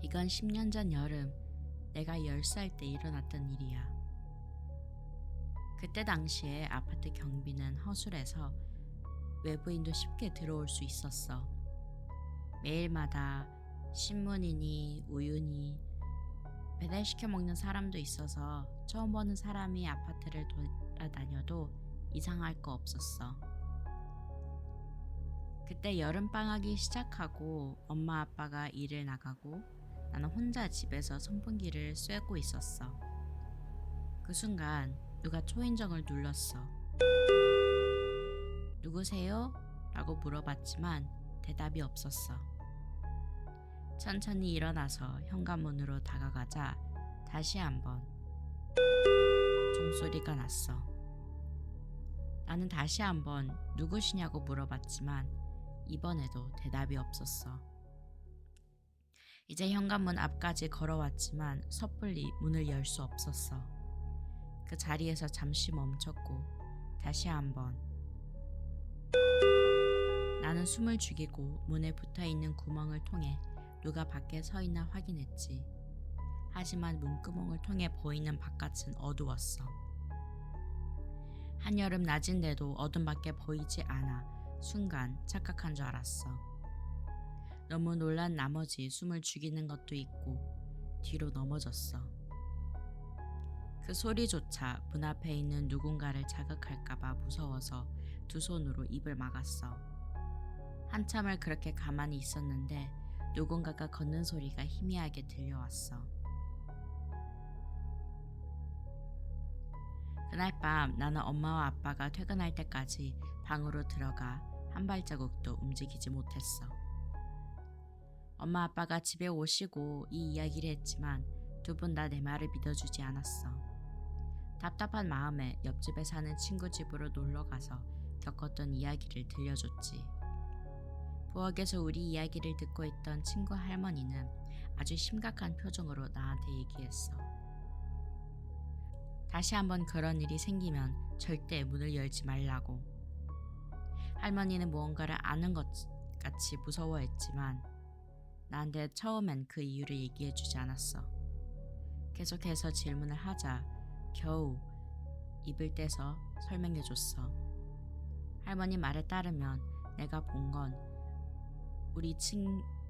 이건 10년 전 여름, 내가 10살 때 일어났던 일이야. 그때 당시에 아파트 경비는 허술해서 외부인도 쉽게 들어올 수 있었어. 매일마다 신문이니 우유니 배달시켜 먹는 사람도 있어서 처음 보는 사람이 아파트를 돌아다녀도 이상할 거 없었어. 그때 여름방학이 시작하고 엄마 아빠가 일을 나가고 나는 혼자 집에서 선풍기를 쐬고 있었어. 그 순간 누가 초인종을 눌렀어. 누구세요? 라고 물어봤지만 대답이 없었어. 천천히 일어나서 현관문으로 다가가자 다시 한번 종소리가 났어. 나는 다시 한번 누구시냐고 물어봤지만 이번에도 대답이 없었어. 이제 현관문 앞까지 걸어왔지만 섣불리 문을 열 수 없었어. 그 자리에서 잠시 멈췄고 다시 한번. 나는 숨을 죽이고 문에 붙어있는 구멍을 통해 누가 밖에 서 있나 확인했지. 하지만 문구멍을 통해 보이는 바깥은 어두웠어. 한여름 낮인데도 어둠밖에 보이지 않아 순간 착각한 줄 알았어. 너무 놀란 나머지 숨을 죽이는 것도 있고 뒤로 넘어졌어. 그 소리조차 문 앞에 있는 누군가를 자극할까봐 무서워서 두 손으로 입을 막았어. 한참을 그렇게 가만히 있었는데 누군가가 걷는 소리가 희미하게 들려왔어. 그날 밤 나는 엄마와 아빠가 퇴근할 때까지 방으로 들어가 한 발자국도 움직이지 못했어. 엄마 아빠가 집에 오시고 이 이야기를 했지만 두 분 다 내 말을 믿어주지 않았어. 답답한 마음에 옆집에 사는 친구 집으로 놀러가서 겪었던 이야기를 들려줬지. 부엌에서 우리 이야기를 듣고 있던 친구 할머니는 아주 심각한 표정으로 나한테 얘기했어. 다시 한번 그런 일이 생기면 절대 문을 열지 말라고. 할머니는 무언가를 아는 것 같이 무서워했지만 나한테 처음엔 그 이유를 얘기해주지 않았어. 계속해서 질문을 하자 겨우 입을 떼서 설명해줬어. 할머니 말에 따르면 내가 본 건 우리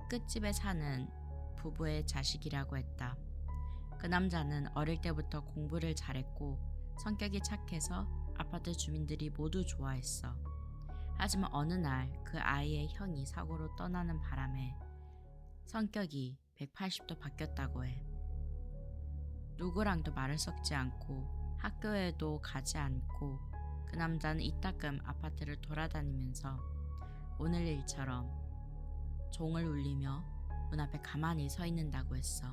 끝집에 사는 부부의 자식이라고 했다. 그 남자는 어릴 때부터 공부를 잘했고 성격이 착해서 아파트 주민들이 모두 좋아했어. 하지만 어느 날 그 아이의 형이 사고로 떠나는 바람에 성격이 180도 바뀌었다고 해. 누구랑도 말을 섞지 않고 학교에도 가지 않고 그 남자는 이따금 아파트를 돌아다니면서 오늘 일처럼 종을 울리며 문 앞에 가만히 서 있는다고 했어.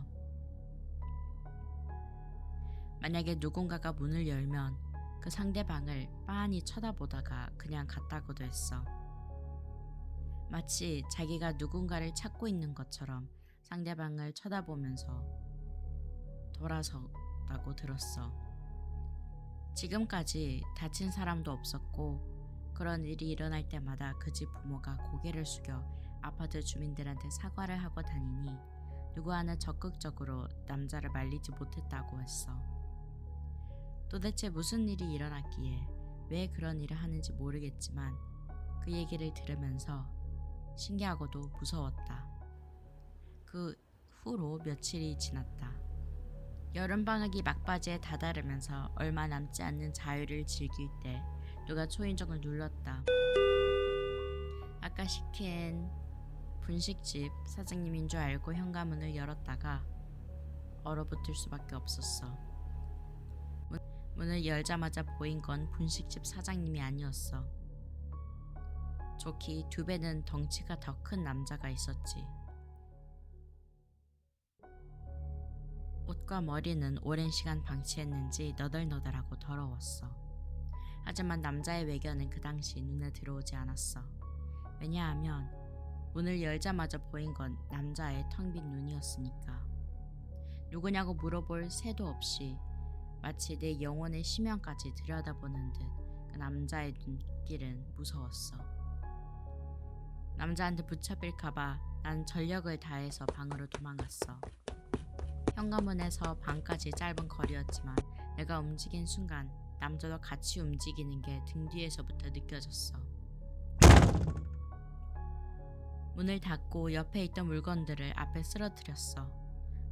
만약에 누군가가 문을 열면 그 상대방을 빤히 쳐다보다가 그냥 갔다고도 했어. 마치 자기가 누군가를 찾고 있는 것처럼 상대방을 쳐다보면서 돌아섰다고 들었어. 지금까지 다친 사람도 없었고 그런 일이 일어날 때마다 그 집 부모가 고개를 숙여 아파트 주민들한테 사과를 하고 다니니 누구 하나 적극적으로 남자를 말리지 못했다고 했어. 도대체 무슨 일이 일어났기에 왜 그런 일을 하는지 모르겠지만 그 얘기를 들으면서 신기하고도 무서웠다. 그 후로 며칠이 지났다. 여름방학이 막바지에 다다르면서 얼마 남지 않는 자유를 즐길 때 누가 초인종을 눌렀다. 아까 시킨 분식집 사장님인 줄 알고 현관문을 열었다가 얼어붙을 수밖에 없었어. 문을 열자마자 보인 건 분식집 사장님이 아니었어. 좋기 2배는 덩치가 더 큰 남자가 있었지. 옷과 머리는 오랜 시간 방치했는지 너덜너덜하고 더러웠어. 하지만 남자의 외견은 그 당시 눈에 들어오지 않았어. 왜냐하면 문을 열자마자 보인 건 남자의 텅 빈 눈이었으니까. 누구냐고 물어볼 새도 없이 마치 내 영혼의 심연까지 들여다보는 듯 그 남자의 눈길은 무서웠어. 남자한테 붙잡힐까봐 난 전력을 다해서 방으로 도망갔어. 현관문에서 방까지 짧은 거리였지만 내가 움직인 순간 남자도 같이 움직이는 게 등 뒤에서부터 느껴졌어. 문을 닫고 옆에 있던 물건들을 앞에 쓰러뜨렸어.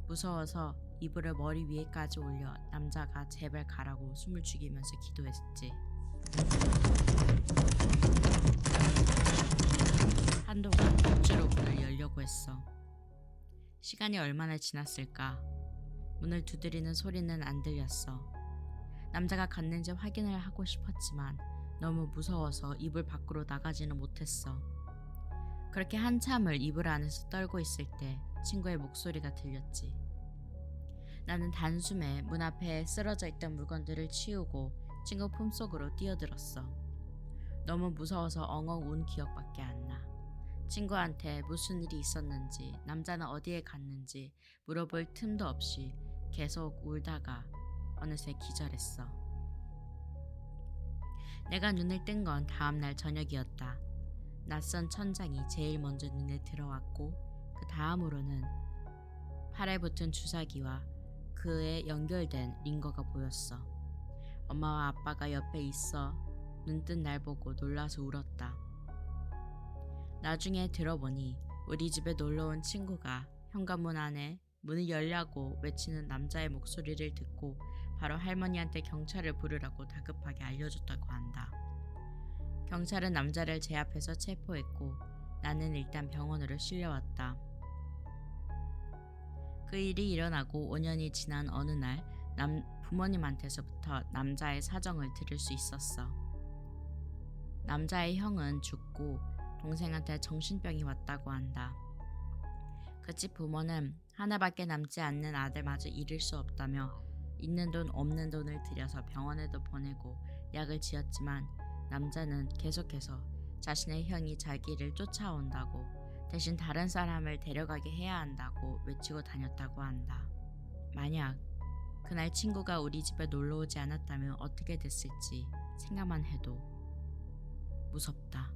무서워서 이불을 머리 위에까지 올려 남자가 제발 가라고 숨을 죽이면서 기도했지. 한동안 억지로 문을 열려고 했어. 시간이 얼마나 지났을까? 문을 두드리는 소리는 안 들렸어. 남자가 갔는지 확인을 하고 싶었지만 너무 무서워서 이불 밖으로 나가지는 못했어. 그렇게 한참을 이불 안에서 떨고 있을 때 친구의 목소리가 들렸지. 나는 단숨에 문 앞에 쓰러져 있던 물건들을 치우고 친구 품속으로 뛰어들었어. 너무 무서워서 엉엉 운 기억밖에 안 나. 친구한테 무슨 일이 있었는지, 남자는 어디에 갔는지 물어볼 틈도 없이 계속 울다가 어느새 기절했어. 내가 눈을 뜬 건 다음날 저녁이었다. 낯선 천장이 제일 먼저 눈에 들어왔고 그 다음으로는 팔에 붙은 주사기와 그에 연결된 링거가 보였어. 엄마와 아빠가 옆에 있어 눈뜬 날 보고 놀라서 울었다. 나중에 들어보니 우리 집에 놀러온 친구가 현관문 안에 문을 열라고 외치는 남자의 목소리를 듣고 바로 할머니한테 경찰을 부르라고 다급하게 알려줬다고 한다. 경찰은 남자를 제 앞에서 체포했고 나는 일단 병원으로 실려왔다. 그 일이 일어나고 5년이 지난 어느 날 부모님한테서부터 남자의 사정을 들을 수 있었어. 남자의 형은 죽고 동생한테 정신병이 왔다고 한다. 그 집 부모는 하나밖에 남지 않는 아들마저 잃을 수 없다며 있는 돈 없는 돈을 들여서 병원에도 보내고 약을 지었지만 남자는 계속해서 자신의 형이 자기를 쫓아온다고 대신 다른 사람을 데려가게 해야 한다고 외치고 다녔다고 한다. 만약 그날 친구가 우리 집에 놀러 오지 않았다면 어떻게 됐을지 생각만 해도 무섭다.